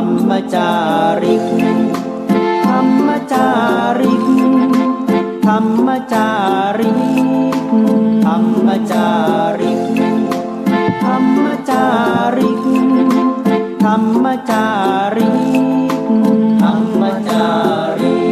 รมจาริกธรรมจาริกธรรมจาริกธรรมจาริกธรรมจาริกธรรมจาริกธรรมจาริก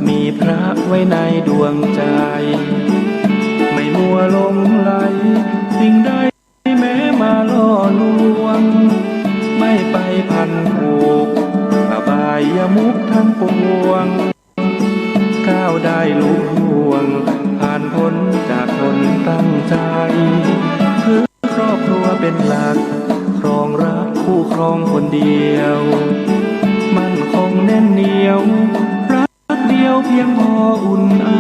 มีพระไว้ในดวงใจไม่มัวหลงไหลสิ่งใดแม้มาล่อลวงไม่ไปพันผูกอบายมุขทั้งปวงก้าวได้ลุล่วงผ่านพ้นจากตนตั้งใจคือครอบครัวเป็นหลักครองรักคู่ครองคนเดียวมั่นคงแน่นเหนียวเดียวเพียงพออุ่นไอ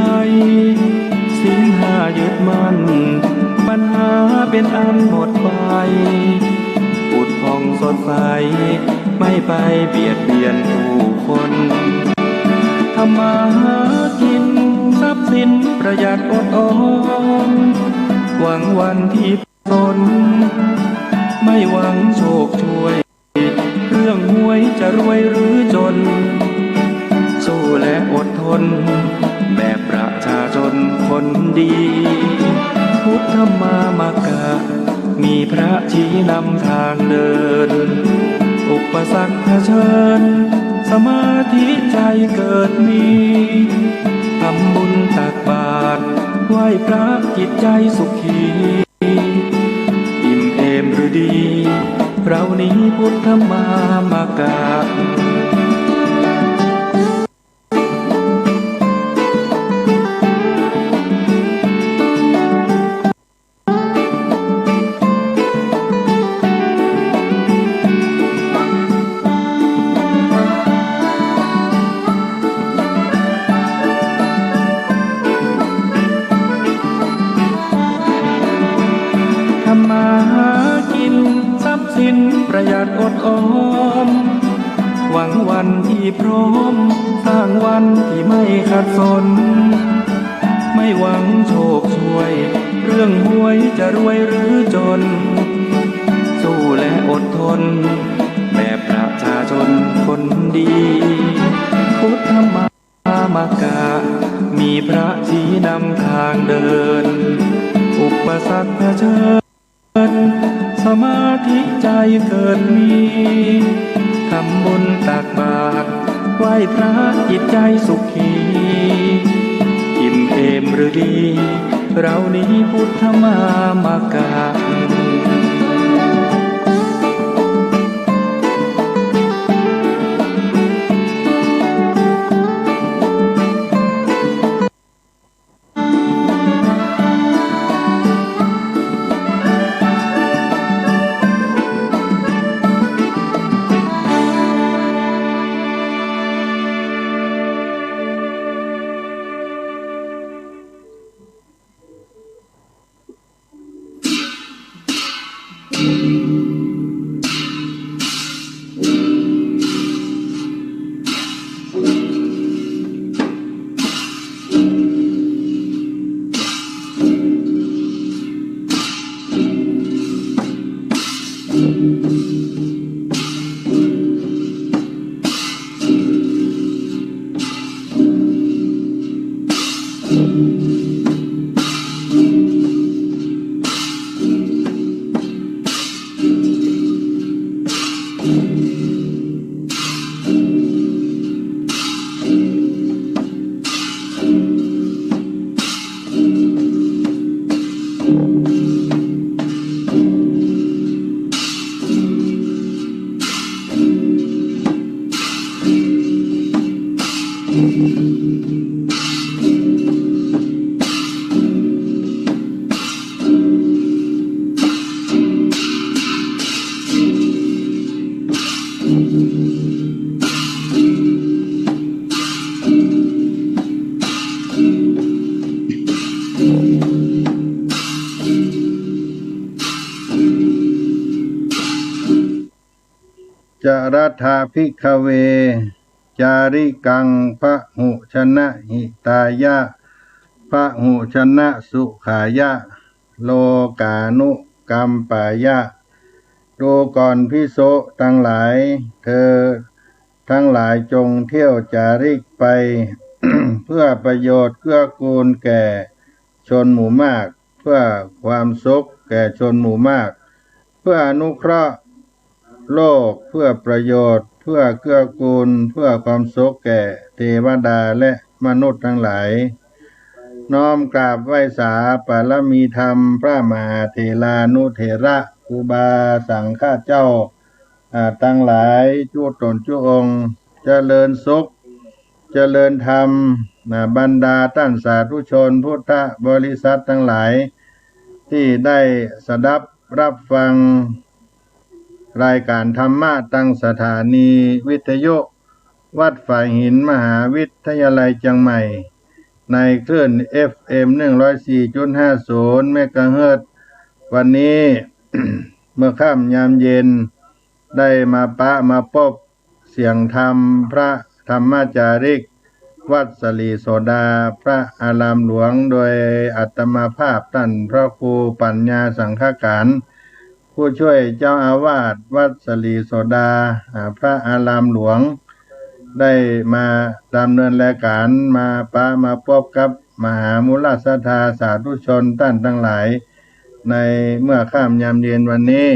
ศีลห้ายึดมั่นปัญหาเป็นอันหมดไปปุดผ่องสดใสไม่ไปเบียดเบียนผู้คนทำมาหากินทรัพย์สินประหยัดอดออมหวังวันที่ตนไม่หวังโชคช่วยเรื่องหวยจะรวยหรือจนสู้และอดทนแบบประชาชนคนดีพุทธมามกะมีพระชี้นำทางเดินอุปสรรคเผชิญสมาธิใจเกิดมีทำบุญตักบาตรไหว้พระจิตใจสุขีอิ่มเอมหรือดีเรานี้พุทธมามกะประหยัดอดออมหวังวันที่พร้อมสร้างวันที่ไม่ขัดสนไม่หวังโชคช่วยเรื่องหวยจะรวยหรือจนสู้และอดทนแบบประชาชนคนดีพุทธมามกะมีพระชี้นำทางเดินอุปสรรคเผชิญสมาธิใจเกิดมีทำบุญตักบาตรไหว้พระจิตใจสุขีอิ่มเอมหรือดีเรานี้พุทธมามกะ จรัทธาภิกขเวจาริกังพระหุชนะหิตายะพระหุชนะสุขายะโลกานุกัมปายะดูก่อนภิกษุทั้งหลายเธอทั้งหลายจงเที่ยวจาริกไป เพื่อประโยชน์เกื้อกูลแก่ชนหมู่มากเพื่อความสุขแก่ชนหมู่มากเพื่ออนุเคราะห์โลกเพื่อประโยชน์เพื่อเกื้อกูลเพื่อความสุขแก่เทวดาและมนุษย์ทั้งหลายน้อมกราบไหว้สาปารมีธรรมพระมหาเถรานุเถระครูบาสังฆเจ้าทั้งหลายจุตนจุองค์เจริญสุขเจริญธรรมบรรดาท่านสาธุชนพุทธบริษัททั้งหลายที่ได้สดับรับฟังรายการธรรมะตั้งสถานีวิทยุวัดฝ่ายหินมหาวิทยาลัยเชียงใหม่ในคลื่น FM 104.50 เมกะเฮิรตซ์วันนี้ เมื่อค่ำยามเย็นได้มาพบเสียงธรรมพระธรรมจาริกวัดสลีโสดาพระอารามหลวงโดยอัตมาภาพท่านพระครูปัญญาสังฆการผู้ช่วยเจ้าอาวาสวัดสลีโสดาพระอารามหลวงได้มาดำเนินรายการมาพบกับมหามุลศรัทธาสาธุชนท่านทั้งหลายในเมื่อค่ำยามเย็นวันนี้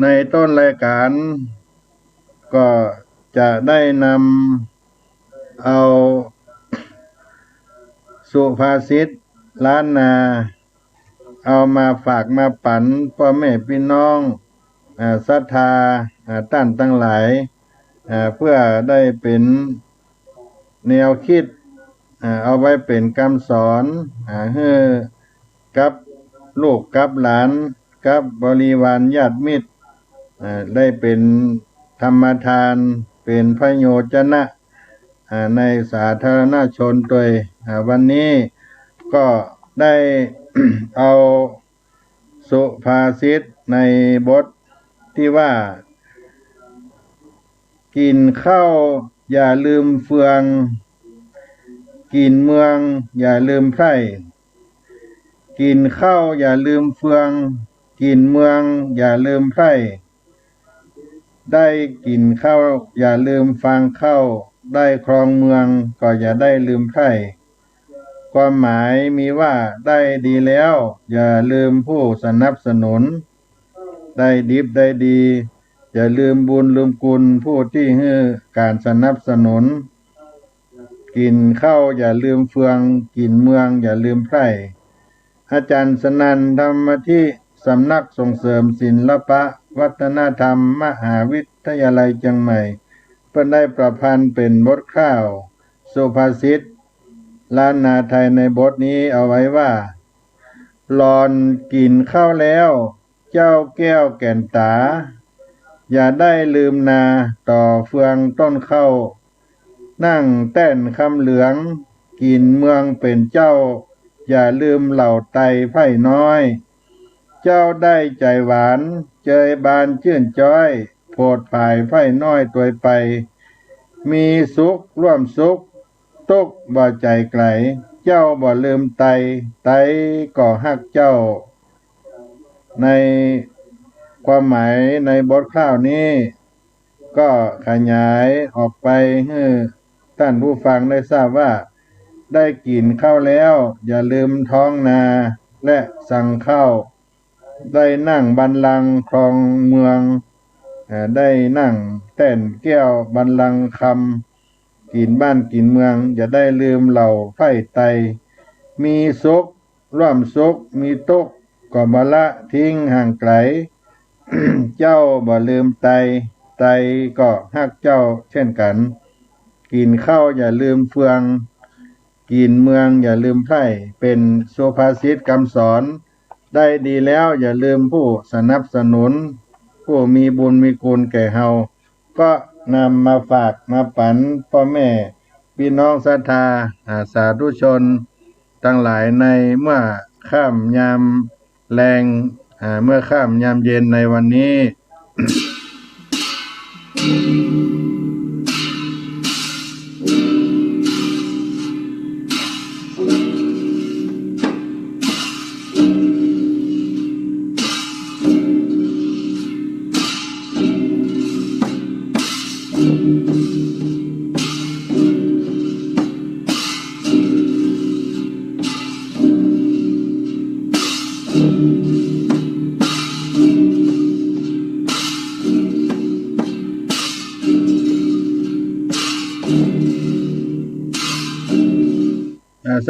ในต้นรายการก็จะได้นำเอาสุภาษิตล้านนาเอามาฝากมาปันพ่อแม่พี่น้องศรัทธาท่านทั้งหลายเพื่อได้เป็นแนวคิดเอาไว้เป็นคำสอนให้กับลูกกับหลานกับบริวารญาติมิตรได้เป็นธรรมทานเป็นพระโยชนะในสาธารณชนโดยวันนี้ก็ได้ เอาสุภาษิตในบทที่ว่ากินข้าวอย่าลืมเฟืองกินเมืองอย่าลืมไพร่กินข้าวอย่าลืมเฟืองกินเมืองอย่าลืมไพร่ได้กินข้าวอย่าลืมฟังข้าวได้ครองเมืองก็อย่าได้ลืมไพร่ความหมายมีว่าได้ดีแล้วอย่าลืมผู้สนับสนุนได้ดิบได้ดีอย่าลืมบุญลืมคุณผู้ที่ให้การสนับสนุนกินข้าวอย่าลืมเฟืองกินเมืองอย่าลืมไพร่อาจารย์สนันธรรมที่สำนักส่งเสริมศิลปะวัฒนธรรมมหาวิทยาลัยเชียงใหม่เพิ่นได้ประพันธ์เป็นบทข้าวสุภาษิตล้านนาไทยในบทนี้เอาไว้ว่าหลอนกินข้าวแล้วเจ้าแก้วแก่นตาอย่าได้ลืมนาต่อเฟืองต้นข้าวนั่งแต้นคำเหลืองกินเมืองเป็นเจ้าอย่าลืมเหล่าไตไผ่น้อยเจ้าได้ใจหวานเจยบานชื่นจ้อยโพดภายไผ่น้อยตัวไปมีสุขร่วมสุขตกบ่ใจไกลเจ้าบ่ลืมไตก็ฮักเจ้าในความหมายในบทข้าวนี้ก็ขยายออกไปให้ท่านผู้ฟังได้ทราบว่าได้กินข้าวแล้วอย่าลืมท้องนาและสั่งข้าวได้นั่งบัลลังก์ครองเมืองได้นั่งแต้นแก้วบัลลังก์คำกินบ้านกินเมืองอย่าได้ลืมเหล่าไพร่ไตมีสุขร่วมสุขมีทุกข์ก็บ่ละทิ้งห่างไกล เจ้าบ่ลืมไตก็ฮักเจ้าเช่นกันกินข้าวอย่าลืมเฟืองกินเมืองอย่าลืมไพร่เป็นสุภาษิตคำสอนได้ดีแล้วอย่าลืมผู้สนับสนุนผู้มีบุญมีคุณแก่เฮาก็นำมาฝากมาปันพ่อแม่พี่น้องศรัทธาสาธุชนทั้งหลายในเมื่อค่ำยามแลงเมื่อค่ำยามเย็นในวันนี้ ศ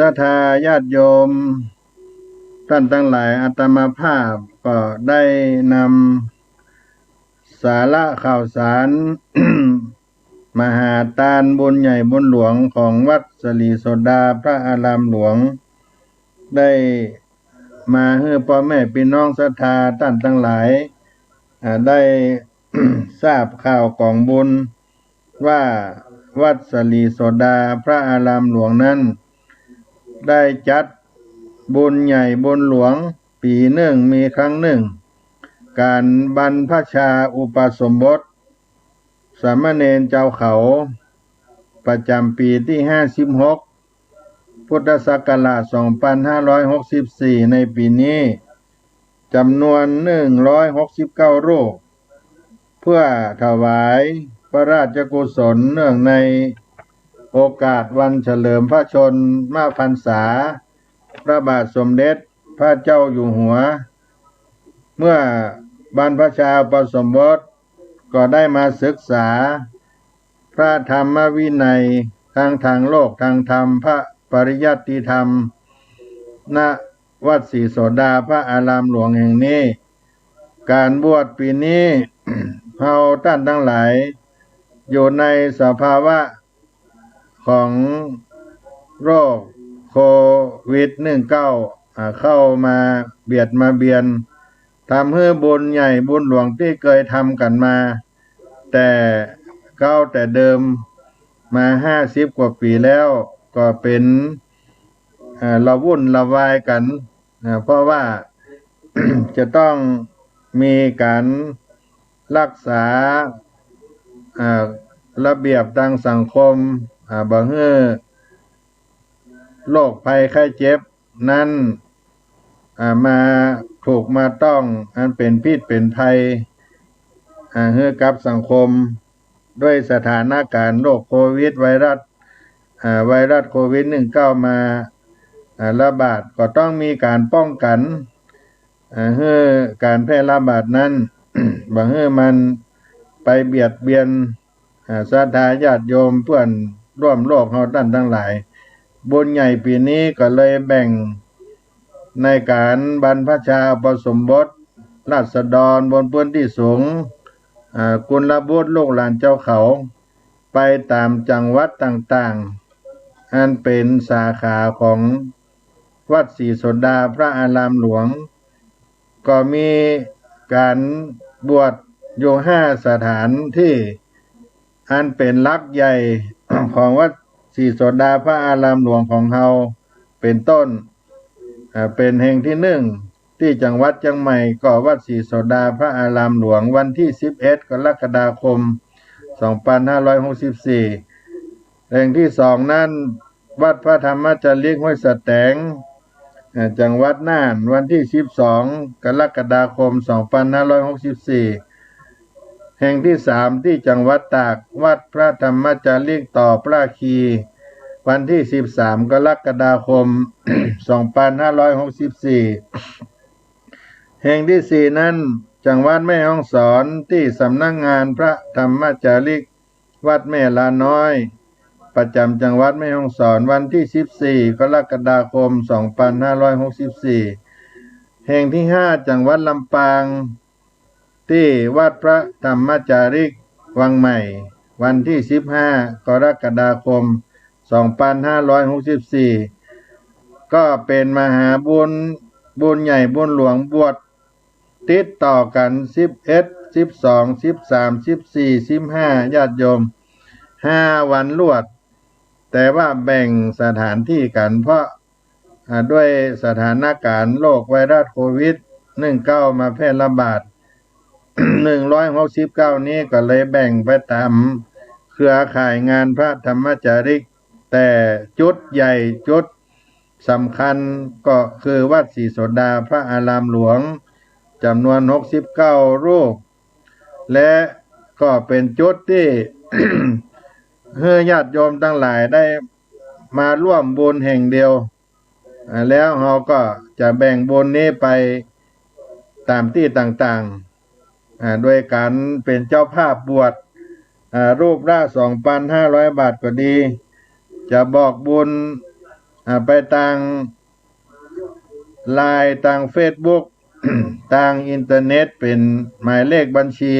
รัทธาญาติโยมท่านทั้งหลายอาตมาภาพก็ได้นำสาระข่าวสาร มหาทานบุญใหญ่บุญหลวงของวัดสลีโสดาพระอารามหลวงได้มาให้พ่อแม่พี่น้องศรัทธาท่านทั้งหลายได้ ทราบข่าวของบุญว่าวัดสลีโสดาพระอารามหลวงนั้นได้จัดบุญใหญ่บุญหลวงปีหนึ่งมีครั้งหนึ่งการบรรพชาอุปสมบทสามเณรเจ้าเขาประจำปีที่56พุทธศักราช2564ในปีนี้จำนวน169รูปเพื่อถวายพระราชกุศลเนื่องในโอกาสวันเฉลิมพระชนมพรรษาพระบาทสมเด็จพระเจ้าอยู่หัวเมื่อบรรพชาอุปสมบทก็ได้มาศึกษาพระธรรมวินัยทางโลกทางธรรมพระปริยัติธรรมณวัดศรีโสดาพระอารามหลวงแห่งนี้การบวชปีนี้ เฮาท่านทั้งหลายอยู่ในสภาวะของโรคโควิด-19 เข้ามาเบียดมาเบียนทำให้บุญใหญ่บุญหลวงที่เคยทำกันมาแต่เดิมมา50กว่าปีแล้วก็เป็นระวุ่นระวายกันเพราะว่า จะต้องมีการรักษาระเบียบทางสังคมบ่ให้โรคภัยไข้เจ็บนั้นมาถูกมาต้องอันเป็นพิษเป็นภัยให้กับสังคมด้วยสถานการณ์โรคโควิดไวรัสโควิด-19 มาระบาดก็ต้องมีการป้องกันให้การแพร่ระบาดนั้น บ่ให้มันไปเบียดเบียนศรัทธาญาติโยมเพื่อนร่วมโลกเฮาท่านทั้งหลายบุญใหญ่ปีนี้ก็เลยแบ่งในการบรรพชาอุปสมบทราษฎรบนพื้นที่สูงกุลบุตรลูกหลานเจ้าเขาไปตามจังหวัดต่างๆอันเป็นสาขาของวัดศรีโสดาพระอารามหลวงก็มีการบวชอยู่5สถานที่อันเป็นหลักใหญ่ ของวัดศรีโสดาพระอารามหลวงของเฮาเป็นต้นเป็นแห่งที่1ที่จังหวัดเชียงใหม่ก็วัดศรีโสดาพระอารามหลวงวันที่11กรกฎาคม2564แห่งที่2นั้นวัดพระธรรมจริกห้วยสแตงจังหวัดน่านวันที่12กรกฎาคม2564แห่งที่3ที่จังหวัดตากวัดพระธรรมจริกต่อพระคีวันที่13กรกฎาคม2564แห่งที่4นั้นจังหวัดแม่ฮ่องสอนที่สำนักงานพระธรรมจาริกวัดแม่ลาน้อยประจำจังหวัดแม่ฮ่องสอนวันที่14กรกฎาคม2564แห่งที่5จังหวัดลำปางที่วัดพระธรรมจาริกวังใหม่วันที่15กรกฎาคม2564ก็เป็นมหาบุญใหญ่บุญหลวงบวชติดต่อกัน11 12 13 14 15ญาติโยม5วันรวดแต่ว่าแบ่งสถานที่กันเพราะด้วยสถานการณ์โรคไวรัสโควิด-19 มาแพร่ระบาด 169นี้ก็เลยแบ่งไปตามเครือข่ายงานพระธรรมจาริกแต่จุดใหญ่จุดสำคัญก็คือวัดศรีโสดาพระอารามหลวงจำนวน69รูปและก็เป็นจุดที่ ให้ญาติโยมทั้งหลายได้มาร่วมบุญแห่งเดียวแล้วเราก็จะแบ่งบุญนี้ไปตามที่ต่างๆโดยการเป็นเจ้าภาพบวชรูปละ 2,500 บาทก็ดีจะบอกบุญไปทางไลน์ทางเฟซบุ๊ก ทางอินเทอร์เน็ตเป็นหมายเลขบัญชี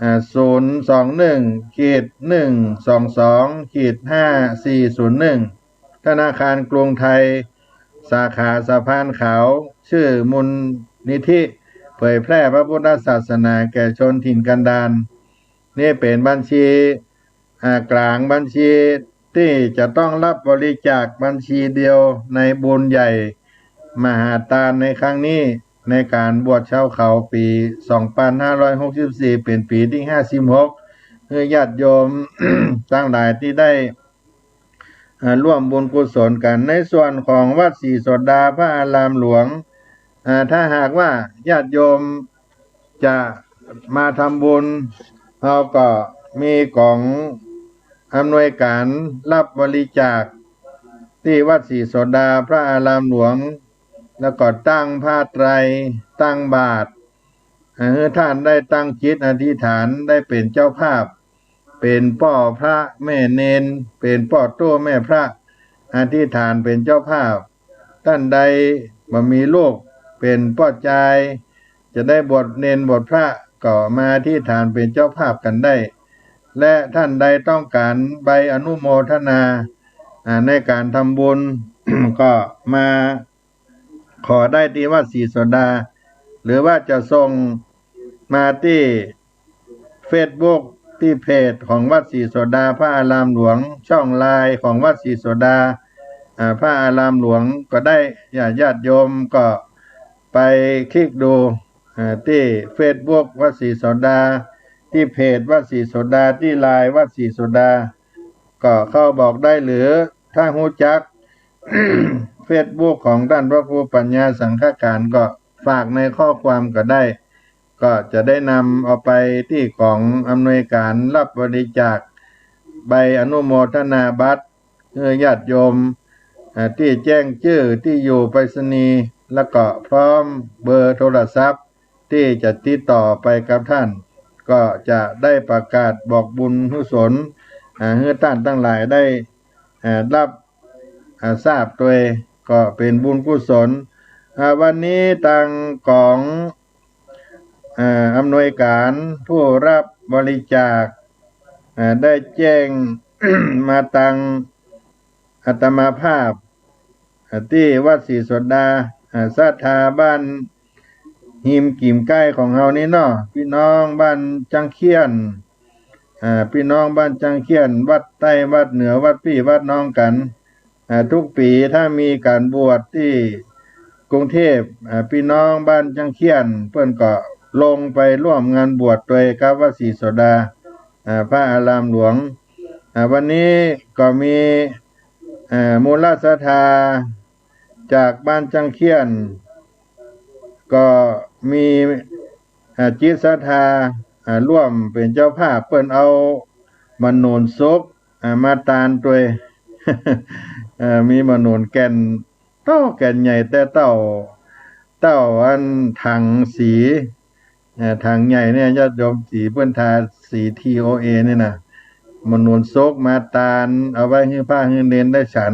021-122-5401ธนาคารกรุงไทยสาขาสะพานขาวชื่อมูลนิธิเผยแพร่พระพุทธศาสนาแก่ชนถิ่นกันดารนี่เป็นบัญชีกลางบัญชีที่จะต้องรับบริจาคบัญชีเดียวในบุญใหญ่มหาทานในครั้งนี้ในการบวชชาวเขาปี 2564 เป็นปีที่ 56คือญาติโยม ทั้งหลายที่ได้ร่วมบุญกุศลกันในส่วนของวัดศรีโสดาพระอารามหลวงถ้าหากว่าญาติโยมจะมาทำบุญเราก็มีของอำนวยการรับบริจาคที่วัดศรีโสดาพระอารามหลวงแล้วก็ตั้งผ้าไตรตั้งบาตรให้ท่านได้ตั้งจิตอธิษฐานได้เป็นเจ้าภาพเป็นพ่อพระแม่เนนเป็นพ่อโต้แม่พระอธิษฐานเป็นเจ้าภาพท่านใดบ่มีลูกเป็นพ่อใจจะได้บวชเนนบวชพระก็มาอธิษฐานเป็นเจ้าภาพกันได้และท่านใดต้องการใบอนุโมทนาในการทำบุญ ก็มาขอได้ที่วัดศรีโสดาหรือว่าจะส่งมาที่ Facebook ที่เพจของวัดศรีโสดาพระอารามหลวงช่องไลน์ของวัดศรีโสดาพระอารามหลวงก็ได้ญาติโยมก็ไปคลิกดูที่ Facebook วัดศรีโสดาที่เพจวัดศรีโสดาที่ไลน์วัดศรีโสดาก็เข้าบอกได้หรือถ้ารู้จัก Facebook ของท่านพระครูปัญญาสังฆการก็ฝากในข้อความก็ได้ก็จะได้นำเอาไปที่ของอำนวยการรับบริจาคใบอนุโมทนาบัตรญาติโยมที่แจ้งชื่อที่อยู่ไปรษณีย์แล้วก็พร้อมเบอร์โทรศัพท์ที่จะติดต่อไปกับท่านก็จะได้ประกาศบอกบุญกุศลให้ท่านทั้งหลายได้รับทราบตัวก็เป็นบุญกุศลวันนี้ทางของอำนวยการผู้รับบริจาคได้แจ้ง มาตังอาตมาภาพที่วัดศรีโสดาศรัทธาบ้านหิมกิ่มใกล้ของเฮานี่เนาะพี่น้องบ้านจังเคียนพี่น้องบ้านจังเคียนวัดใต้วัดเหนือวัดพี่วัดน้องกันทุกปีถ้ามีการบวชที่กรุงเทพพี่น้องบ้านจังเคียนเพิ่นก็ลงไปร่วมงานบวชด้วยกับวัดศรีโสดาพระอารามหลวงวันนี้ก็มีมูลศรัทธาจากบ้านจังเคียนก็มีจิตศรัทธาร่วมเป็นเจ้าภาพเพิ่นเอามโนนศกมาตานด้วย มีมโนนแก่นแก่นใหญ่แต่เต้าอันถังสีถังใหญ่เนี่ยญาติโยมสีเพิ่นทาสี TOA นี่นะมโนนศกมาตานเอาไว้ให้พระให้เนนได้ฉัน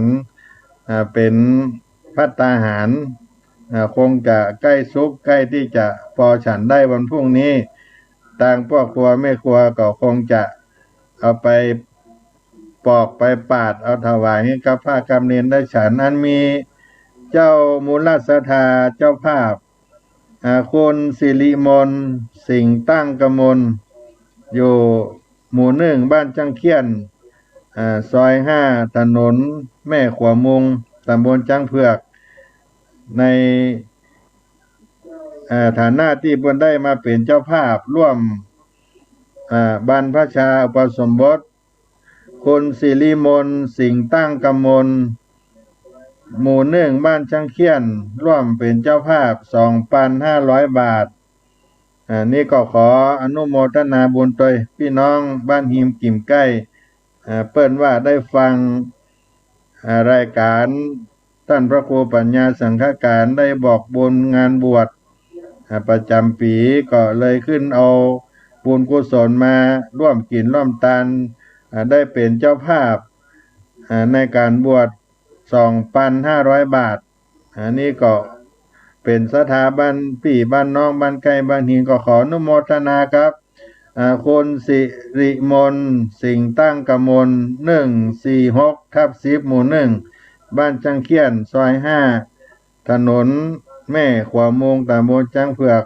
เป็นภัตตาหารคงจะใกล้สุกใกล้ที่จะพอฉันได้วันพรุ่งนี้ต่างพ่อครัวแม่ครัวก็คงจะเอาไปปอกไปปาดเอาถวายให้กับพระกำเนินได้ฉันนั้นมีเจ้ามูลศรัทธาเจ้าภาพคุณสิริมนสิงห์ตั้งกมลอยู่หมู่ 1บ้านจังเคียนซอย 5ถนนแม่ขวามุงตำบลจังเผือกใน ฐานะที่เพิ่นได้มาเป็นเจ้าภาพร่วมบรรพชาอุปสมบทคุณสิริมนสิงห์ตั้งกมลหมู่หนึ่งบ้านช่างเคียนร่วมเป็นเจ้าภาพ 2,500 บาทนี่ก็ขออนุโมทนาบุญโดยพี่น้องบ้านหิมกิ่มใกล้เปิ้นว่าได้ฟังรายการท่านพระครูปัญญาสังฆการได้บอกบุญงานบวชประจำปีก็เลยขึ้นเอาบุญกุศลมาร่วมกินร่วมทานได้เป็นเจ้าภาพในการบวช 2,500 บาทอันนี้ก็เป็นสถาบันพี่บ้านน้องบ้านไกลบ้านหินก็ขออนุโมทนาครับคุณสิริมนสิงห์ตั้งกมล146/10หมู่1บ้านจังเคียนซอย5ถนนแม่ขวามงตำบลจังเผือก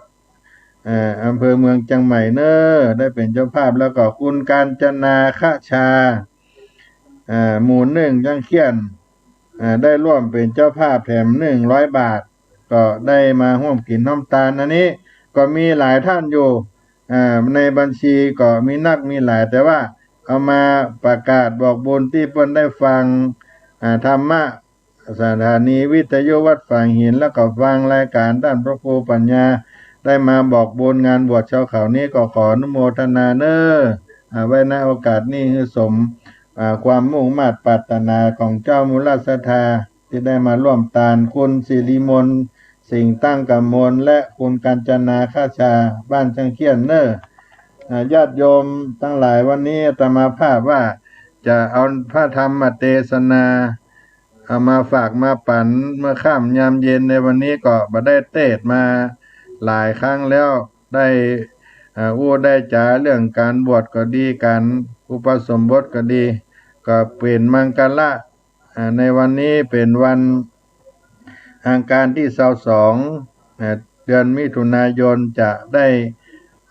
อำเภอเมืองจังใหม่ได้เป็นเจ้าภาพแล้วก็คุณการจนาคะชาหมู่1จังเคียนได้ร่วมเป็นเจ้าภาพแถม100 บาทก็ได้มาร่วมกินน้ำตาลอันนี้ก็มีหลายท่านอยู่ในบัญชีก็มีนักมีหลายแต่ว่าเอามาประกาศบอกบุญที่เพิ่นได้ฟังธรรมะสถานีวิทยุวัดฝั่งหินแล้วก็ฟังรายการด้านพระครูปัญญาได้มาบอกบุญงานบวชชาวเขานี้ก็ขออนุโมทนาไว้ในโอกาสนี้คือสมความมุ่งมา่ปรารถนาของเจ้ามูลศรัทธาที่ได้มาร่วมทานคุณสิริมนสิงห์ตั้งกมลและคุณกัญจนาคาชาบ้านจังเคียนญาติโยมทั้งหลายวันนี้อาตมาภาพว่าจะเอาพระธรรมเทศนาเอามาฝากมาปั่นเมื่อค่ำยามเย็นในวันนี้ก็บ่ได้เทศมาหลายครั้งแล้วได้ได้จาเรื่องการบวชก็ดีการอุปสมบทก็ดีก็เป็นมังกรในวันนี้เป็นวันอังคารที่22เดือนมิถุนายนจะได้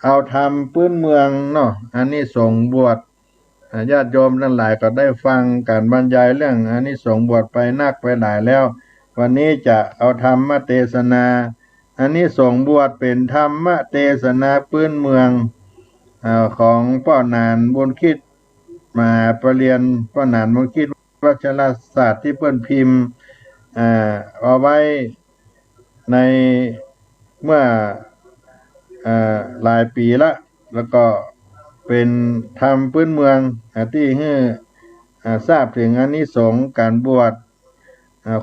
เอาธรรมพื้นเมืองเนาะอันนี้สงส์บวชญาติโยมทั้งหลายก็ได้ฟังการบรรยายเรื่องอันนี้สงส์บวชไปนักไปหลายแล้ววันนี้จะเอาธรรมเทศนาอันนี้สงส์บวชเป็นธรรมเทศนาพื้นเมืองของป้อนานบุญคิดมาประเรียนป้อนานบุญคิดวัชรศาสตร์ที่เพิ่นพิมพ์เอาไว้ในเมื่อหลายปีละแล้วก็เป็นธรรมพื้นเมืองที่ให้ทราบถึงอานิสงส์การบวช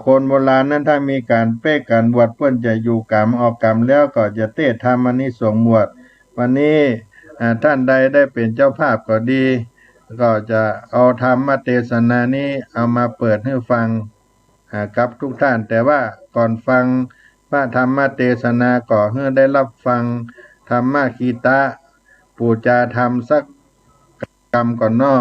คนโบราณนั้นถ้ามีการเป้การบวชเพิ่นจะอยู่กรรมออกกรรมแล้วก็จะเทศน์ธรรมอานิสงส์บวชวันนี้ท่านใดได้เป็นเจ้าภาพก็ดีก็จะเอาธรรมเทศนานี้เอามาเปิดให้ฟังกับทุกท่านแต่ว่าก่อนฟังพระธรรมเทศนาก็ให้ได้รับฟังธรรมคีตะปูจาธรรมสักกรรมก่อนน้อ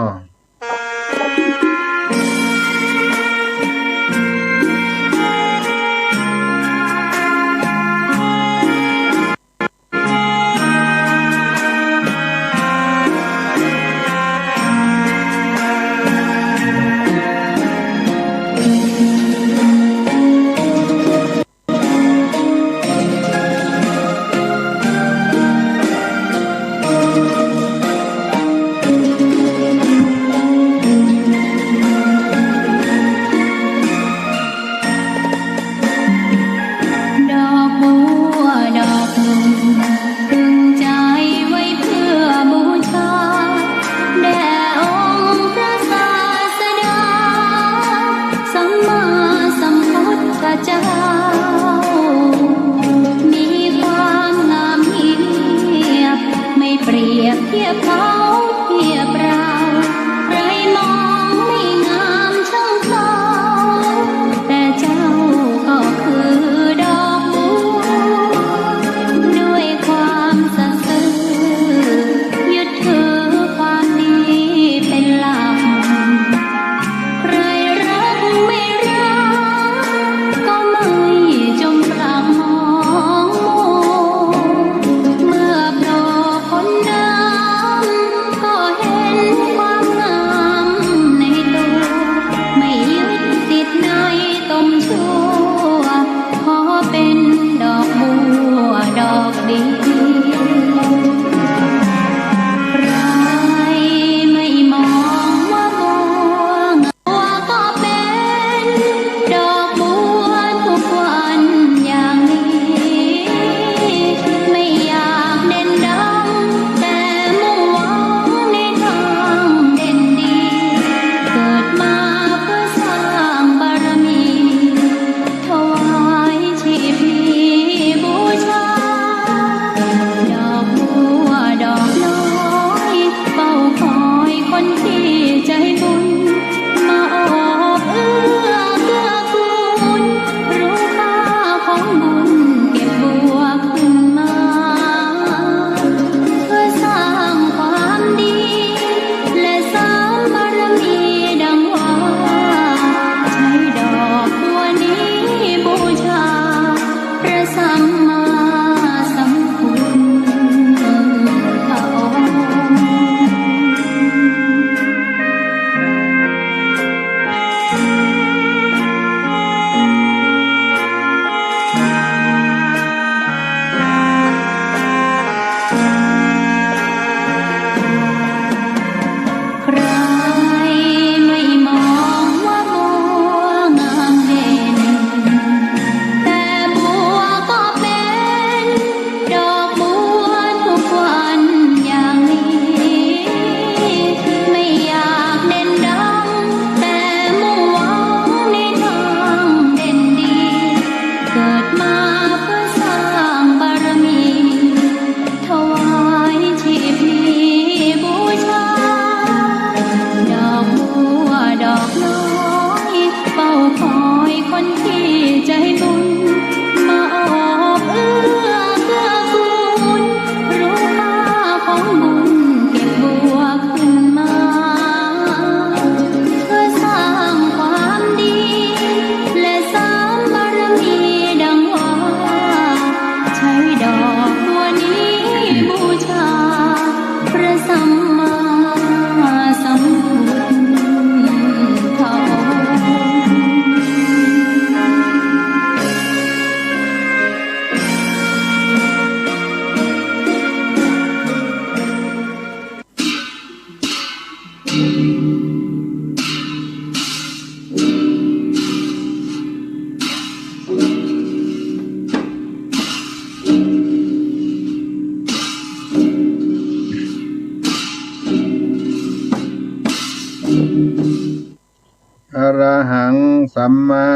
สัมมา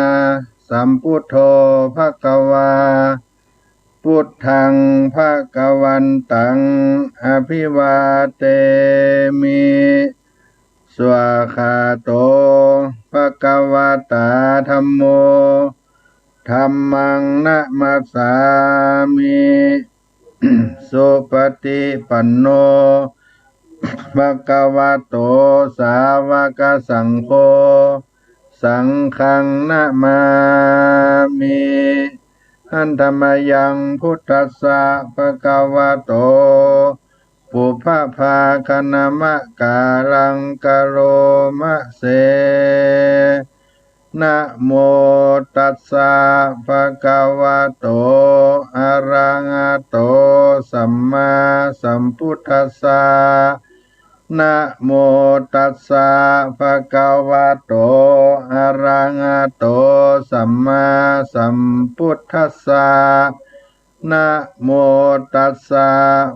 สัมพุทโธภควาพุทธังภควันตังอภิวาเทมิสวาคาโตภควตาธัมโมธัมมังนะมัสสามิ สุปฏิปันโนภควโตสาวกสังโฆสังฆังนะมามิอันธรรมยังพุทธัสสะภควโตปุพพาคณมะการังกโรมะเสนะโมตัสสะภะคะวะโตอะระหะโตสัมมาสัมพุทธัสสะนะโมตัสสะภะคะวะโตอะระหะโตสัมมาสัมพุทธัสสะนะโมตัสสะ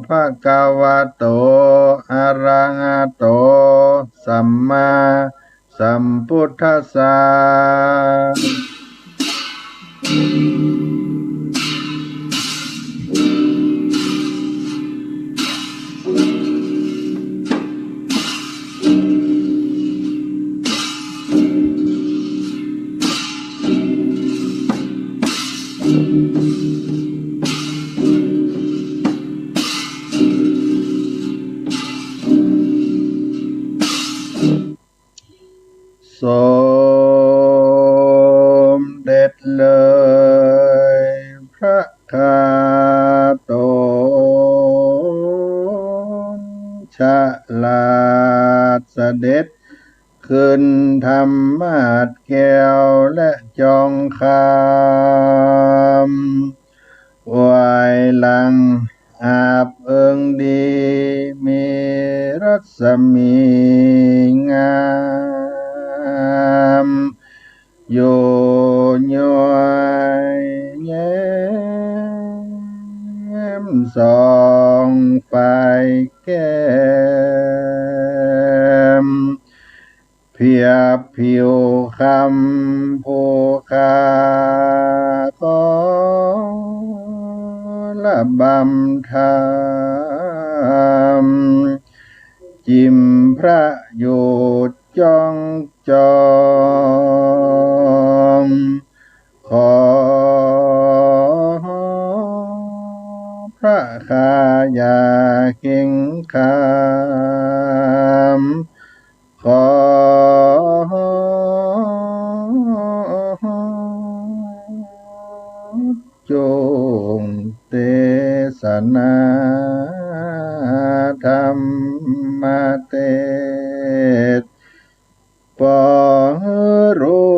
ภะคะวะโตอะระหะโตสัมมาสัมพุทธัสสะสมเด็จเลยพระคาโตฉลาดเสด็จขึ้นธรรมาสน์แก้วและจองคำไหวหลังอาบเอิงดีมีรัศมีงามอยู่ย้อยแย้มส่องไฟแก้มเพียบผิวคำผู้คาของละบำธรรมจิมพระอยู่จ้องจองขอพระคายาเก่งคำขอจงเทศนาธรรมเทศน์ปอรู้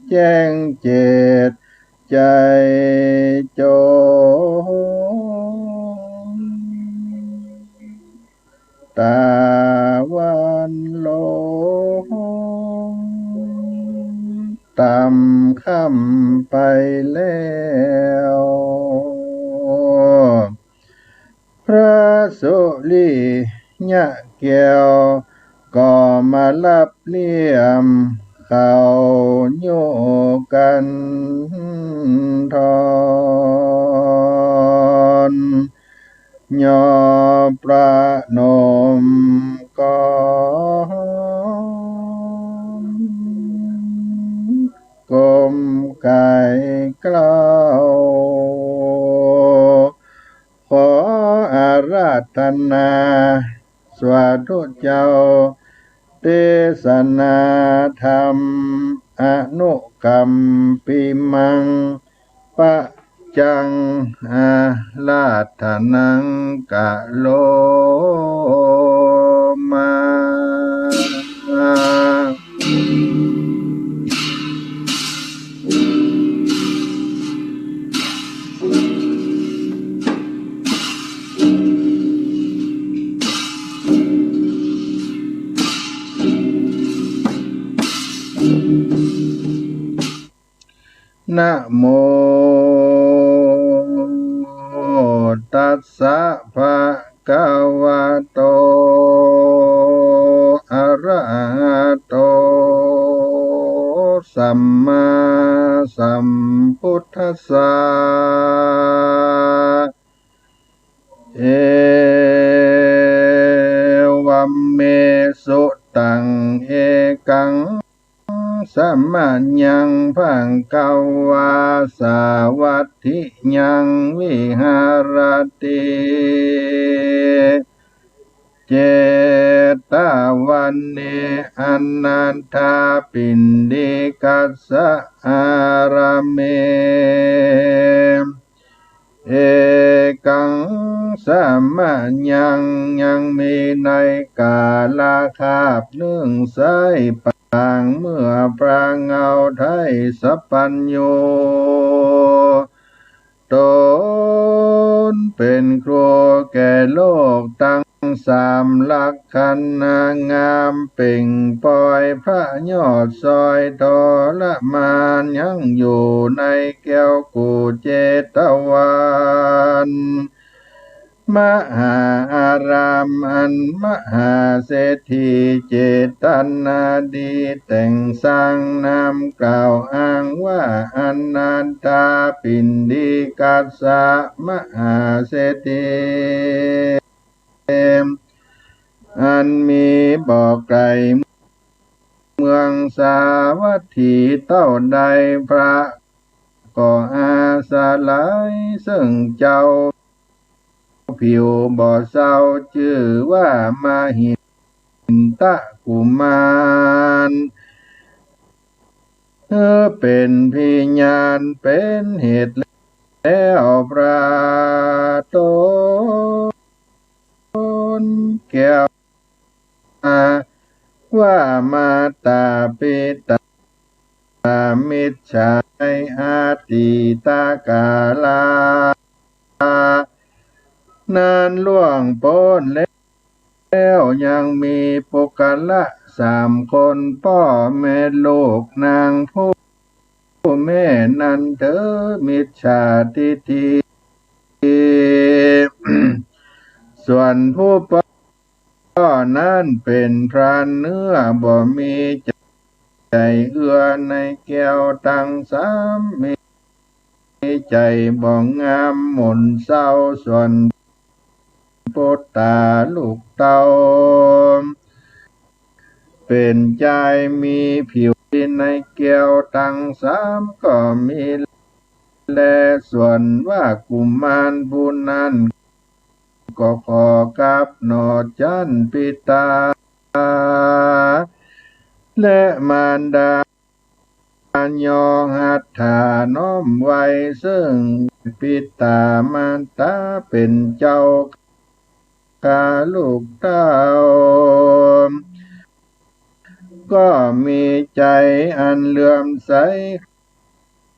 แจ้งเจตใจจงตาวันโลงตามคำไปแล้วพระสุลีญะแก้วก็มารับเลี่ยมเขาโยกันทอนยอประนมก่อนกลมไก่กล้าวขออาราธนาสวาธุเจ้าเทศนาธรรมอนุกรรมปิมังปะจังอาลาธนังกะโลมานะโมตัสสะภะคะวะโตอะระหะโต สัมมาสัมพุทธัสสะเอวัมเมสุตังเอกังสัมมายังพังกาวาสาวัตถิยังวิหารติเจตวันเนอนันทาปินดิกัสสะอาราเมเอกังสัมมายังมีในกาลาคาบเนื่องไสปางเมื่อปรางเงาไทยสัพพัญโยตนเป็นครัวแก่โลกตั้งสามลักขันนางามเป่งปล่อยพระยอดซอยทรมานยังอยู่ในแก้วกูเจตวันมหาอารามอันมหาเศรษฐีเจตนาดีแต่งสร้างนามกล่าวอ้างว่าอนันตาปินดิกัสสะมหาเศรษฐีอันมีบ่อไก่เมืองสาวัตถีเต้าใดพระก็อาสาไลซึ่งเจ้าผิวบ่อเศร้าชื่อว่ามาหินตะกุมารเป็นพิญาณเป็นเหตุแล้วพระตนแก้วว่ามาตาปิตามิจฉาอาติตากาลานานล่วงพ้นแล้วยังมีปุกละ3 คนพ่อแม่ลูกนางผู้แม่นันเธอมิจฉาทิฏฐิ ส่วนผู้พ่อนั้นเป็นพรานเนื้อบ่มีใจเอื้อในแก้วตั้งสามมีใจบ่งามหม่นเศร้าส่วนปุตตาลูกเต้าเป็นใจมีผิวในแก้วตั้งสามก็มีและส่วนว่ากุมารผู้นั้นก็ขอกับหนอจันปิตาและมารดายอหัตถาน้อมไว้ซึ่งปิตามารตาเป็นเจ้ากาลูกเต้าก็มีใจอันเลื่อมใส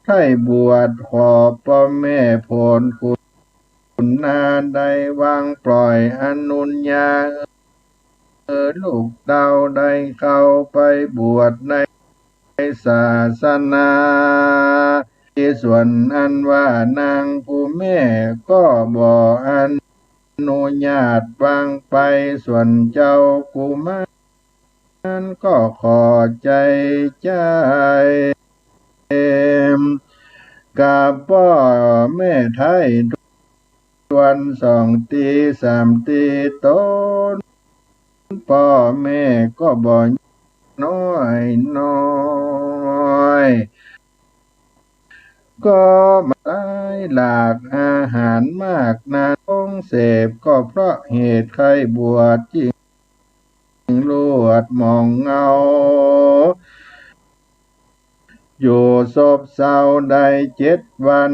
ใครบวชขอพ่อแม่ผลคุณนาได้วางปล่อยอนุญญาลูกเต้าได้เข้าไปบวชในศาสนาที่ส่วนอันว่านางผู้แม่ก็บ่อนุญาตวางไปส่วนเจ้ากุมารก็ขอใจกับพ่อแม่ไทยวัน2 ตี3 ตีต้นพ่อแม่ก็บ่น้อยก็มาหลากอาหารมากนานต้องเสพก็เพราะเหตุใครบวชจริงลวดมองเงาอยู่ศพเศร้าได้7 วัน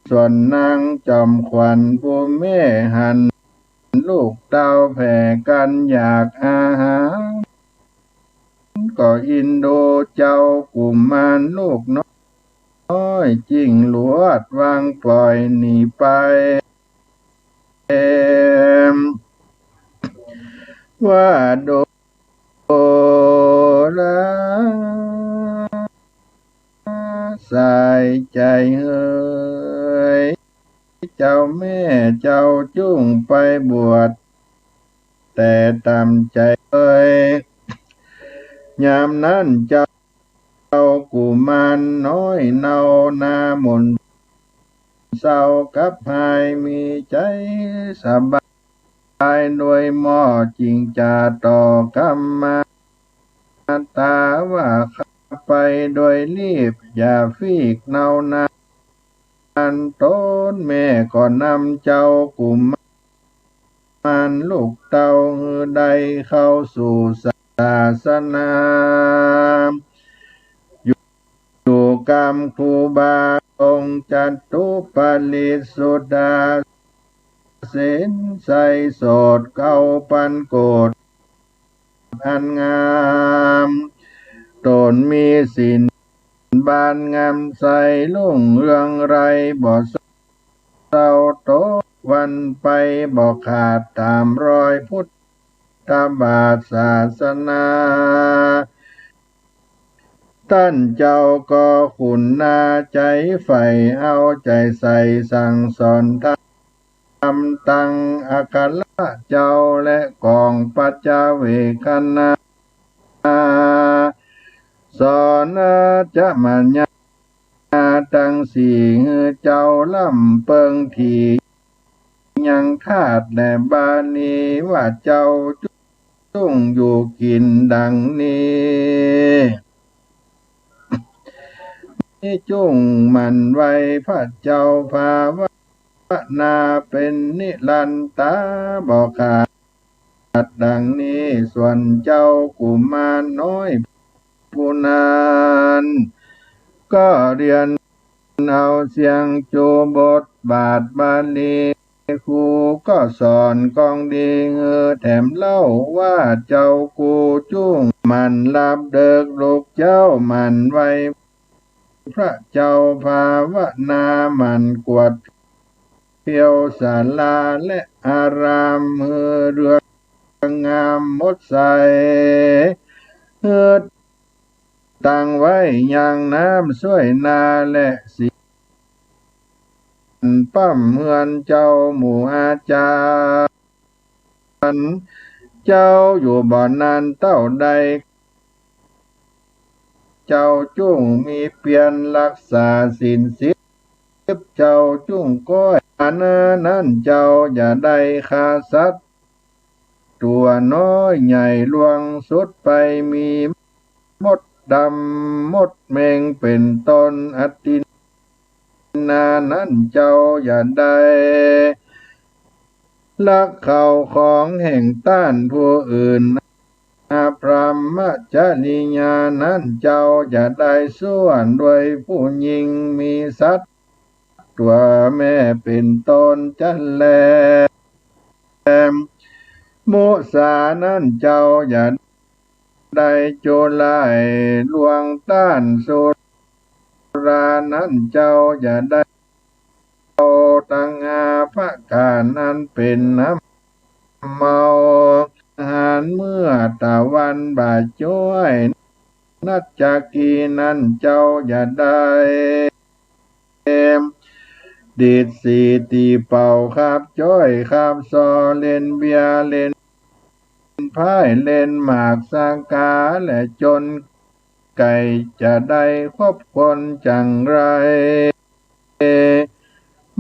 ส่วนนางจอมขวัญผู้แม่หันลูกเต้าแผ่กันอยากอาหารก็อินโดเจ้ากุมารลูกน้อยจริงหลวดวางปล่อยหนีไปว่าโดราใส่ใจเฮ้ยเจ้าแม่เจ้าจุ้งไปบวชแต่ตามใจเอ้ยยามนั้นเจ้า มารน้อยเนาหน้ามนต์เศร้ากับหายมีใจสบายโดยหม้อจริงจาต่อกรรมาตาว่าขับไปโดยรีบอย่าฟีกเนานาอันต้นแม่ก็นำเจ้ากุมารลูกเต้าใดเข้าสู่ศาสนาอยู่กรรมครูบาองค์จัตุปาลิสุดาเสนใสโสดเก้าปันโกดอันงามตนมีศีลบานงามใสลุ่งเรืองไรบ่เศร้าโตวันไปบ่ขาดตามรอยพุทธบาทศาสนาท่านเจ้าก็ขุนนาใจใฝ่เอาใจใส่สั่งสอนทำตั้งอาคาละเจ้าและกองปัจจาเวคณาสอนจะมัญญาตั้งสี่เจ้าล่ำเปิงทียังธาตุและบาลีว่าเจ้าจุ้งอยู่กินดังนี้จุ้งมันไว้พระเจ้าภาวนาเป็นนิรันตาบอกขาดดังนี้ส่วนเจ้ากุมารน้อยผู้นั้นก็เรียนเอาเสียงโจบทบาทบาลีครูก็สอนกองดีแถมเล่าว่าเจ้ากูจุ้งมันลับเดิกลูกเจ้ามันไว้พระเจ้าภาวนามันกวดเพียวศาลาและอารามเรืองามมดใสตั้งไว้อย่างน้ำช่วยนาและสีปั้มเฮือนเจ้าหมู่อาจารย์เจ้าอยู่บ่อนนานเต้าใดเจ้าจุ้งมีเปลี่ยนรักษาศีล10เจ้าจุ้งก้อยอันนั้นเจ้าอย่าได้ฆ่าสัตว์ตัวน้อยใหญ่ลวงสุดไปมีมดดำมดแมงเป็นต้นอตินานั้นเจ้าอย่าได้ลักเข้าของแห่งต้านผู้อื่นพรหมจริยานั้นเจ้าอย่าได้ส่วนด้วยผู้หญิงมีสัตว์ตัวแม่เป็นต้นจันแลมุสานั้นเจ้าอย่าได้โจรไล่ลวงต้านสุรานั้นเจ้าอย่าได้เอาตังอาภะกานั้นเป็นน้ำเมาอาหารเมื่อตะวันบ่ายจ้อยนัจจกีนั้นเจ้าอย่าได้ดีดสีตีเป่าขับจ้อยขับซอเล่นเบียเล่นพายเล่นหมากสังกาและจนไก่จะได้คบคนจังไร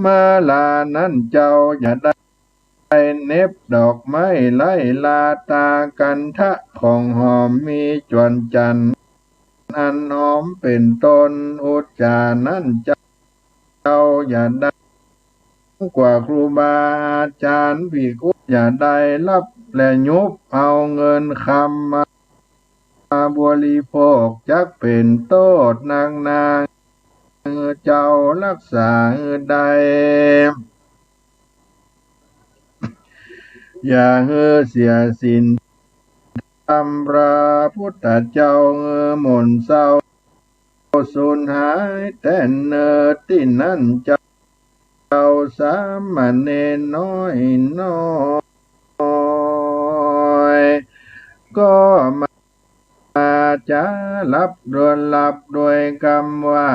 มาลานั้นเจ้าอย่าได้เน็บดอกไม้ไล่ลาตากันทะของหอมมีจวนจันอันหอมเป็นต้นอุจจานั้นเจ้าอย่าได้กว่าครูบาอาจารย์ภิกขุอย่าได้รับและยุบเอาเงินคำมาบริโภคจักเป็นโทษนางเจ้ารักษาได้ อย่าเสียสินธรรมพระพุทธเจ้าหม่นเศร้าสูญหายแต่เนิดที่นั่นเจ้าสามเณรน้อยก็มาจะรับดวนหลับโดยคำว่า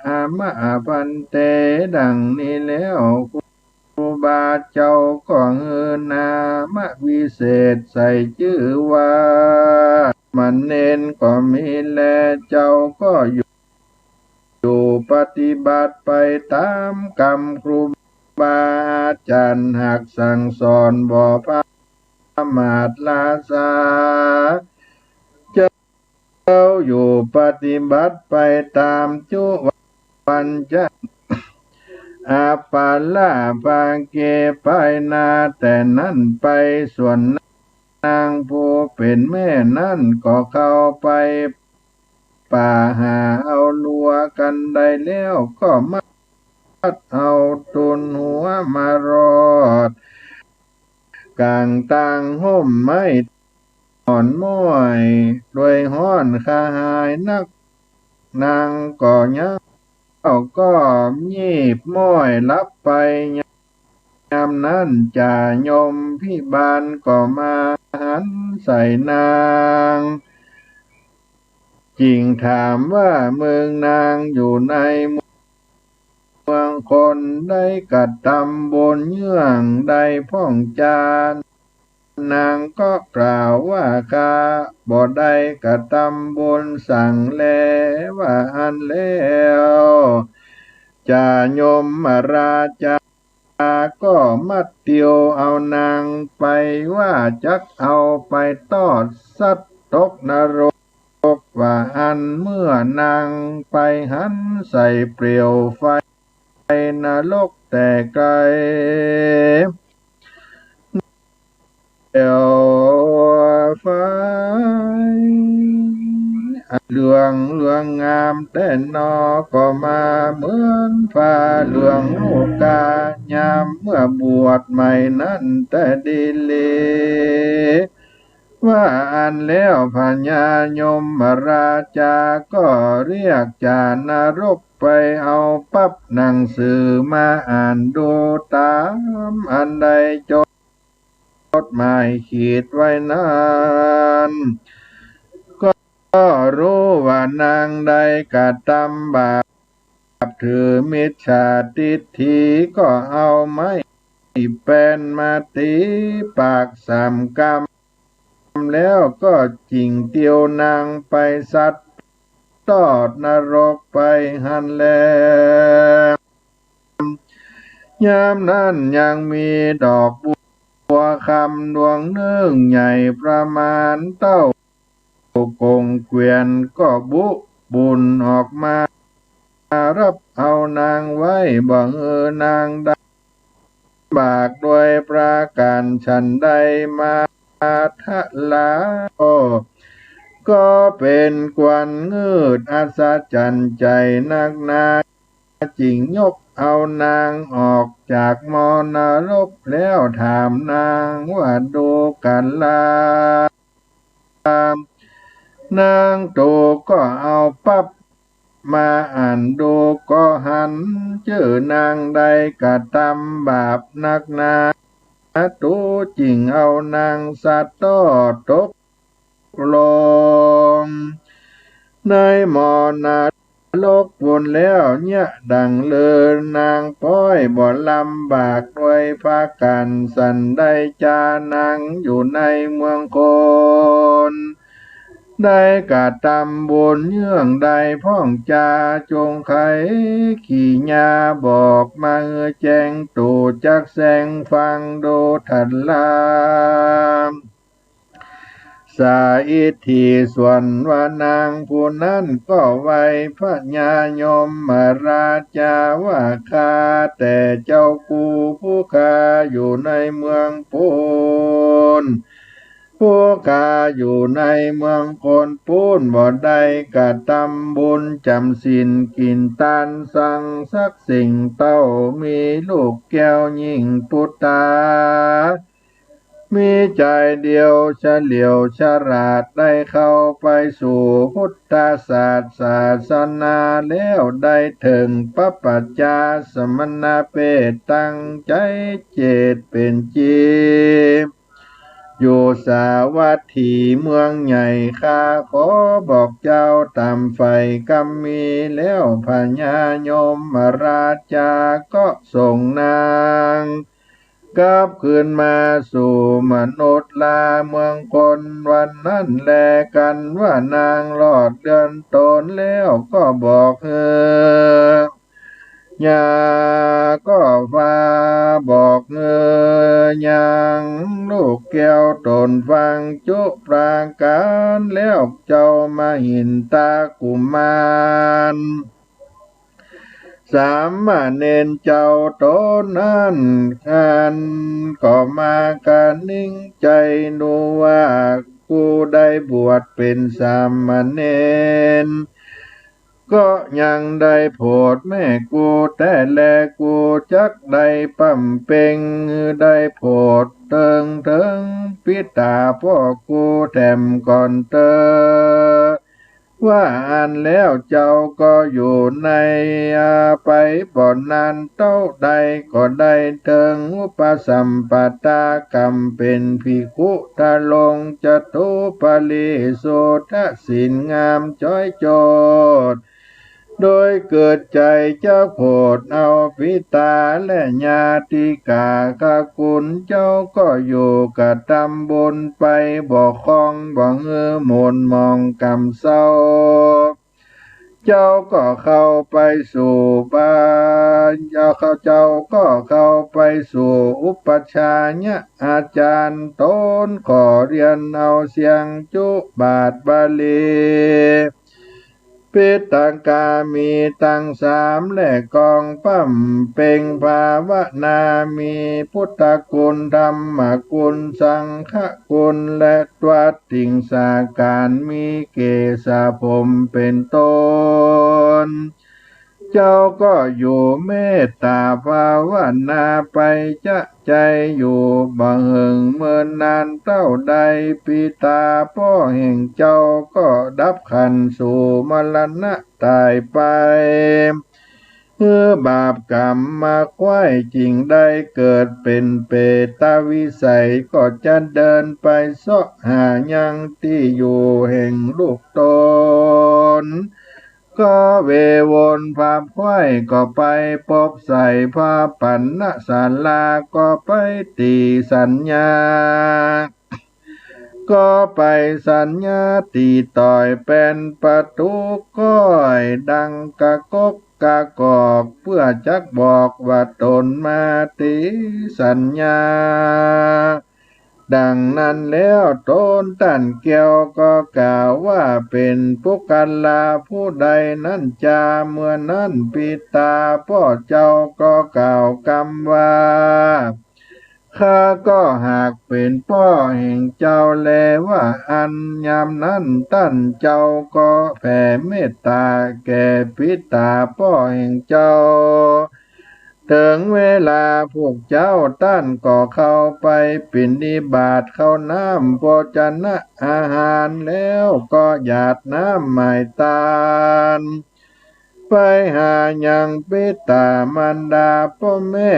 อามาพันเตดังนี้แล้วครูบาเจ้าก็นามวิเศษใส่ชื่อว่า มันเน้นก็มีแลเจ้าก็อยู่ปฏิบัติไปตามกรรมครูบาอาจารย์หากสั่งสอนบ่ประมาทลาสาเจ้าอยู่ปฏิบัติไปตามจุวันจะอาปาลาปาเกไปนาแต่นั้นไปส่วนนางผู้เป็นแม่นั่นก็เข้าไปป่าหาเอาลัวกันได้แล้วก็มัดเอาตุนหัวมารอดกลางต่างห่มไม้อ่อนม้อยด้วยห้อนคาหายนักนางก็ยังเอาก็ยีบม้อยลับไปยามนั้นจ่ายมพิบาลก็มาหันใส่นางจริงถามว่าเมืองนางอยู่ในเมืองคนได้กัดตำบนเยื่องได้พ่องจานนางก็กล่าวว่าข้าบ่ได้กัดตำบนสั่งแลว่าอันแล้วจ่ายมราชาก็มัดเตียวเอานางไปว่าจักเอาไปทอดสัตว์ตกนรกว่าอันเมื่อนางไปหันใส่เปลวไฟนรกแต่ไกลเอวไฟเหลืองงามแต่นอก็มาเหมือนฟ้าเหลืองโลกายามเมื่อบวชใหม่นั้นแต่ดีเลว่าอันแล้วพญายมราจาก็เรียกจานรกไปเอาปั๊บหนังสือมาอ่านดูตามอันใดจดหมายขีดไว้นั้นก็รู้ว่านางใดกระทำบาปถือมิจฉาทิฏฐิก็เอาไม้เป็นมาตีปากสามกรรมแล้วก็จิงเตียวนางไปสัตว์ตอดนรกไปหันแลยามนั้นยังมีดอกบัวคำดวงหนึ่งใหญ่ประมาณเต้ากงเกวียนก็บุญออกมารับเอานางไว้บังนางได้บากด้วยประการฉันใดมาทะลาก็เป็นกวนเงืดอัศจรรย์ใจนักนาจริงยกเอานางออกจากมรรกแล้วถามนางว่าดูกันลานางโตก็เอาปั๊บมาอ่านดูก็หันเจอนางใดกระทำบาปนักหนาตูจริงเอานางสัตว์ตกลงในมรโลกวนแล้วเนี่ยดังเลินนางป้อยบ่ลำบากด้วยพากันสันได้จานางอยู่ในเมืองคนได้กะตำบนเยื่องได้พ่องจาจงไขขี่ญาบอกมาแจ้งตูจักแสงฟังโดทันลามสาอิทธิส่วนว่านางผู้นั้นก็ไว้พระญายมราชาว่าข้าแต่เจ้ากูผู้ข้าอยู่ในเมืองปูนผู้ข้าอยู่ในเมืองคนปูนบ่ได้กระทำบุญจำศีลกินทานสั่งสักสิ่งเต้ามีลูกแก้วยิ่งปุตตามีใจเดียวเฉลียวฉลาดได้เข้าไปสู่พุทธศาสนาแล้วได้ถึงปัปปัจจาสมณเพศตั้งใจเจตเป็นจีอยู่สาวัตถีเมืองใหญ่ข้าขอบอกเจ้าตามไฟกำมีแล้วพญายมราชาก็ส่งนาง กลับคืนมาสู่มนุษย์ลาเมืองคนวันนั้นแลกันว่านางรอดเดือนตนแล้วก็บอกยาก็ฟ้าบอกยังลูกแก้วตนฟังจุปราการแล้วเจ้ามาหินตากุมารสามเณรเจ้าตนนั้นกันก็มากันนิ่งใจดูว่ากูได้บวชเป็นสามเณรก็ยังได้โพดแม่กูแต่แลกูจักได้ปั๊มเป่งได้โพดเติงพิตาพ่อกูแถมก่อนว่าอันแล้วเจ้าก็อยู่ในไปบ่อนนานเต้าใดก็ได้เติงอุปสัมปตากรรมเป็นภิกขุทะลงจตุปาลีโสทศีลงามจ้อยโจดโดยเกิดใจเจ้าโพดเอาพิตาและญาติกากคุณเจ้าก็อยู่กับตำบลไปบ่คล้องบ่มนมองกำเศร้าเจ้าก็เข้าไปสู่บ้านเจ้าก็เข้าไปสู่อุปชฌาย์อาจารย์ตนขอเรียนเอาเสียงจุบาทบาลีปิตังกามีตังสามและกองปั้มเป่งภาวนามีพุทธคุณธรรมคุณ สังฆคุณและตวัดติงสาการมีเกศผมเป็นต้นเจ้าก็อยู่เมตตาภาวนาไปจะใจอยู่บังเหิงเมื่อนานเต้าใดปิตาพ่อแห่งเจ้าก็ดับขันสู่มรณะตายไปบาปกรรมมาควายจริงได้เกิดเป็นเปตวิสัยก็จะเดินไปเสาะหายังที่อยู่แห่งลูกตนก็เววนภาพควายก็ไปพบใส่ภาพปันนศาลาก็ไปตีสัญญาก็ไปสัญญาตีต่อยเป็นประตูก้อยดังกะกกกะกอกเพื่อจักบอกว่าตนมาตีสัญญาดังนั้นแล้วตนตันเกียวก็กล่าวว่าเป็นปุกัลลาผู้ใดนั้นจาเมื่อนั้นปิตาพ่อเจ้าก็กล่าวกำว่าข้าก็หากเป็นพ่อแห่งเจ้าแลว่าอันยามนั้นตั้นเจ้าก็แผ่เมตตาแก่ปิตาพ่อแห่งเจ้าถึงเวลาพวกเจ้าตั้นก็เข้าไปปิณฑบาตเข้าน้ำโภชนะอาหารแล้วก็หยาดน้ำหมายตาลไปหายังปิตามันดาพ่อแม่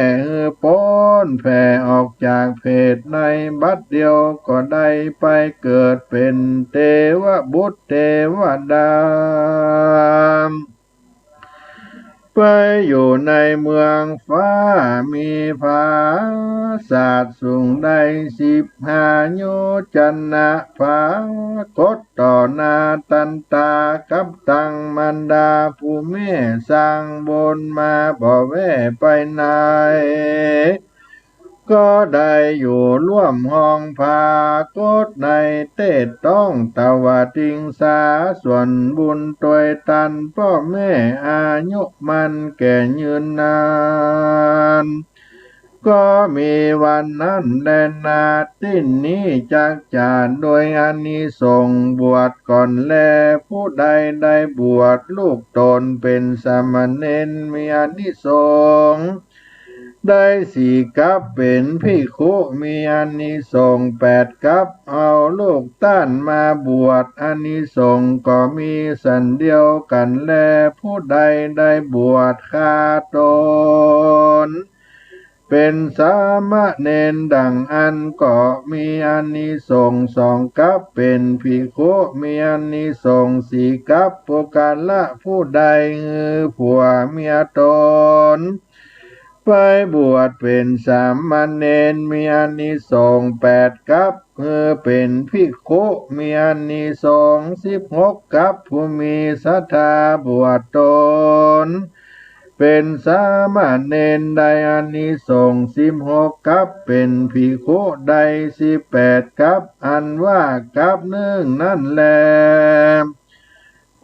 ป้อนแผ่ออกจากเพศในบัดเดียวก็ได้ไปเกิดเป็นเทวบุตรเทวดาไปอยู่ในเมืองฟ้ามีผาศาสตร์สูงได้15 โยชนะผากดต่อหน้าตันตากับตังมันดาผู้แม่สร้างบนมาบ่แว่ไปไหนก็ได้อยู่ร่วมห้องพากดในเตศต้องตวาติงสาส่วนบุญตวยตันพ่อแม่อายุมันแก่ยืนนานก็มีวันนั้นแลนาติ้นนี้จักจานโดยอานิสงส์บวชก่อนแลผู้ใดได้บวชลูกตนเป็นสามเณรมีอานิสงส์ได้4 กัปเป็นภิกขุมีอานิสงส์8 กัปเอาลูกต้านมาบวชอานิสงส์ก็มีสันเดียวกันแลผู้ใดได้บวชฆ่าตนเป็นสามเณรดังอันก็มีอานิสงส์2 กัปเป็นภิกขุมีอานิสงส์4 กัปปุกาละผู้ใดผัวเมียตน ไปบวชเป็นสามเณรมีอานิสงส์8กับเป็นภิกขุมีอานิสงส์16กับผู้มีศรัทธาบวชตนเป็นสามเณรได้อานิสงส์16กับเป็นภิกขุได้18กับอันว่ากับหนึ่งนั่นแล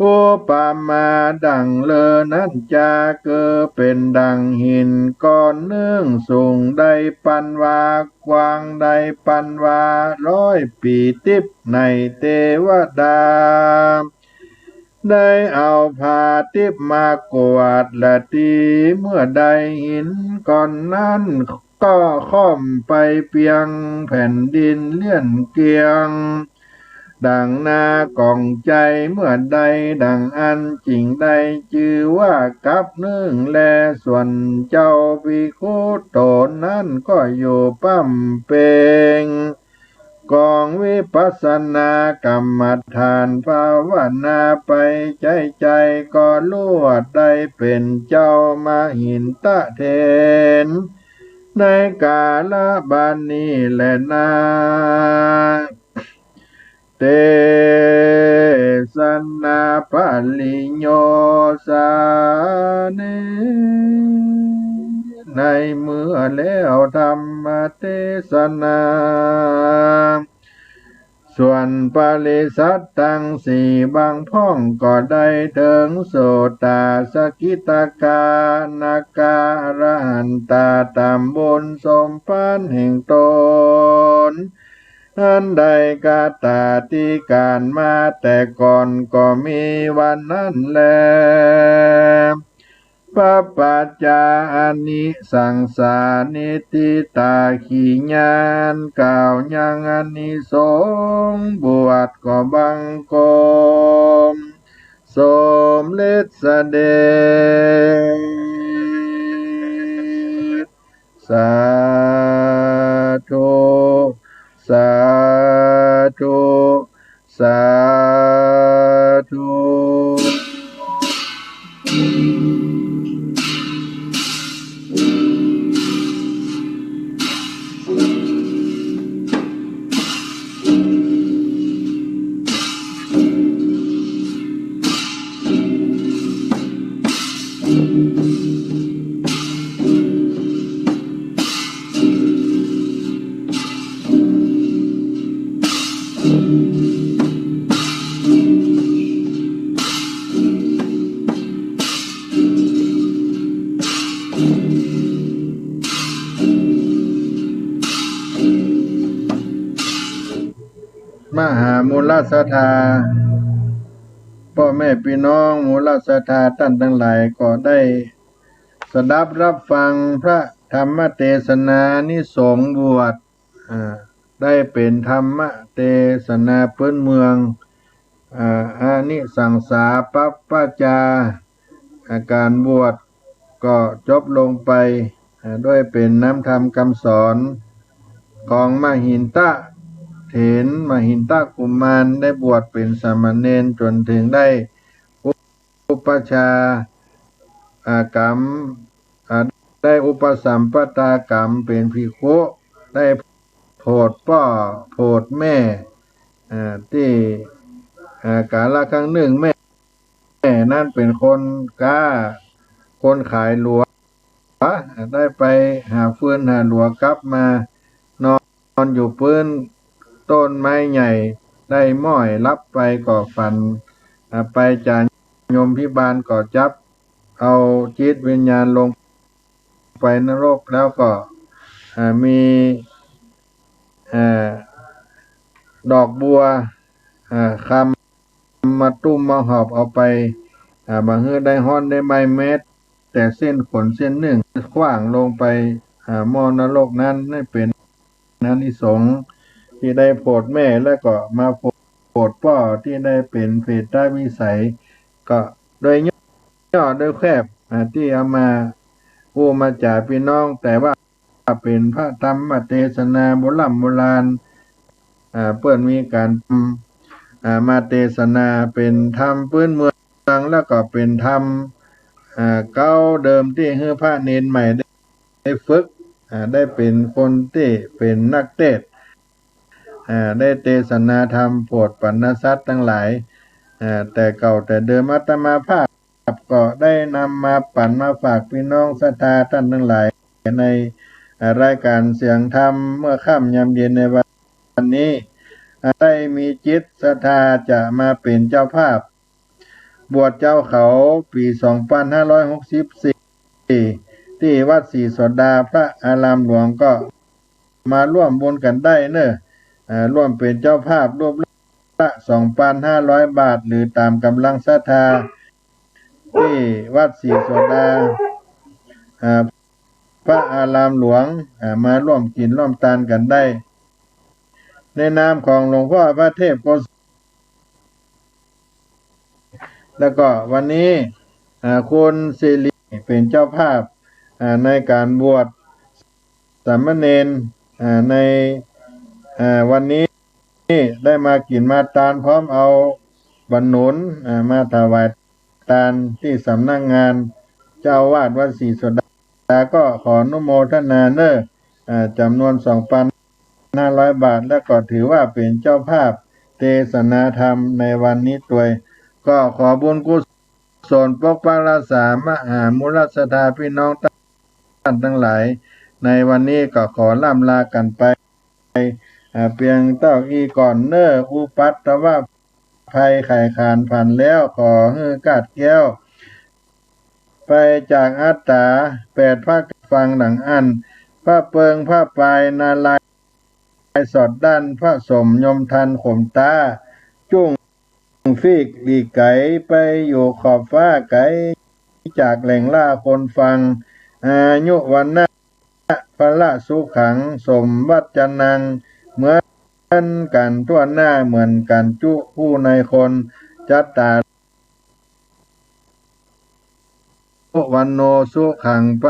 ผู้ปามาดังเลอนั้นจะเกิดเป็นดังหินก้อนเนื่องสูงได้ปันวากว้างได้ปันวา100 ปีติบในเทวดาได้เอาผ้าติบมากวาดละตีเมื่อใดหินก้อนนั้นก็ค่อมไปเปียงแผ่นดินเลี่ยนเกียงดังนากองใจเมื่อใดดังอันจริงใดจื่อว่ากับหนึ่งแลส่วนเจ้าภิกขุโตนั้นก็อยู่ปั้มเปงกองวิปัสสนากรรมฐานภาวนาไปใจก็ลวดได้เป็นเจ้ามหินตะเทนในกาลบัดนี้แลนาเตสนาปะลิโยสาเนในเมื่อแล้วธรรมเทศนาส่วนปริสัตตังสี่บางพ่องก็ได้ถึงโสตาสกิตากานาการหันตาตามบุญสมภารแห่งตนอันใดกาตาที่การมาแต่ก่อนก็มีวันนั้นแลปปัจจานิสังสานิติตาขีญาณกล่าวยังอานิสงส์บวชก็บังกมสมฤทธิ์เสด็จสาธุสาธุสาธุมหามูลศรัทธาพ่อแม่พี่น้องมูลศรัทธาท่านทั้งหลายก็ได้สดับรับฟังพระธรรมเทศนานิสงส์บวชได้เป็นธรรมเทศนาพื้นเมืองอานิสังสาปัปปจาการบวชก็จบลงไปด้วยเป็นน้ำธรรมคำสอนของมหินตะเถรมหินตกุมารได้บวชเป็นสามเณรจนถึงได้อุปชากรรมได้อุปสัมปทากรรมเป็นภิกขุได้โปรดพ่อโปรดแม่ที่กาลครั้งหนึ่งแม่นั่นเป็นคนกล้าคนขายหลัวได้ไปหาฟืนหาหลัวกลับมานอนอยู่พื้นต้นไม้ใหญ่ได้ม้อยรับไปก่อฝันไปจานโยมพิบาลก่อจับเอาจิตวิญญาณลงไปนรกแล้วก็มีดอกบัวคำมาตุ้มมาหอบเอาไปบางเฮือได้ฮ้อนได้ไม้เม็ดแต่เส้นขนเส้นหนึ่งขว้างลงไปหม้อนรกนั้นได้เป็นอานิสงส์ที่ได้โปรดแม่แล้วก็มาโปรดพ่อที่ได้เป็นเพตตาวิสัยก็โดยย่อโดยแคบที่เอามาผู้มาจากพี่น้องแต่ว่าเป็นพระธรรมเทศนาโบราณเพื่อนมีการมาเทศนาเป็นธรรมพื้นเมืองแล้วก็เป็นธรรมเก่าเดิมที่ให้พระเนนใหม่ ฝึกได้เป็นคนที่เป็นนักเทศน์ได้เทศนาธรรมโปรดปรรณสัตว์ทั้งหลายแต่เก่าแต่เดิมอาตมาภาพก็ได้นำมาปั่นมาฝากพี่น้องศรัทธาท่านทั้งหลายในรายการเสียงธรรมเมื่อค่ำยามเย็นในวันนี้ได้มีจิตศรัทธาจะมาเป็นเจ้าภาพบวชเจ้าเขาปี2564ที่วัดศรีโสดาพระอารามหลวงก็มาร่วมบุญกันได้เนอะร่วมเป็นเจ้าภาพรวมละ 2,500 บาทหรือตามกำลังศรัทธาที่วัดศรีโสดาพระอารามหลวงมาร่วมกินร่วมทานกันได้ในนามของหลวงพ่อพระเทพโกศลแล้วก็วันนี้คุณศิริเป็นเจ้าภาพในการบวชสามเณรในวันนี้ได้มากินมาทานพร้อมเอาบรรนุนมาถวายทานที่สำนักงานเจ้าวาดวัดศรีโสดาก็ขออนุโมทนาเนอจำนวน 2,500 บาทและก็ถือว่าเป็นเจ้าภาพเทศนาธรรมในวันนี้ด้วยก็ขอบุญกุศลปกปักรักษามหามุลศรัทธาพี่น้องท่านทั้งหลายในวันนี้ก็ขอล่ำลากันไปเพียงเต้าอีก่อนเนออุปัตตวะภัยไข่ขานผ่านแล้วขอให้กาดแก้วไปจากอัตตา8พระฟังดังอันพระเปิงพระปลายนาลายสอดด้านพระสมยมทันข่มตาจุ้งฟีกดีไก่ไปอยู่ขอบฟ้าไก่จากแหล่งล่าคนฟังอายุวันนะพระสุขังสมวัจนังเหมือนกันทั่วหน้าเหมือนกันจุผู้ในคนจัตตาวันโนสุขังปะ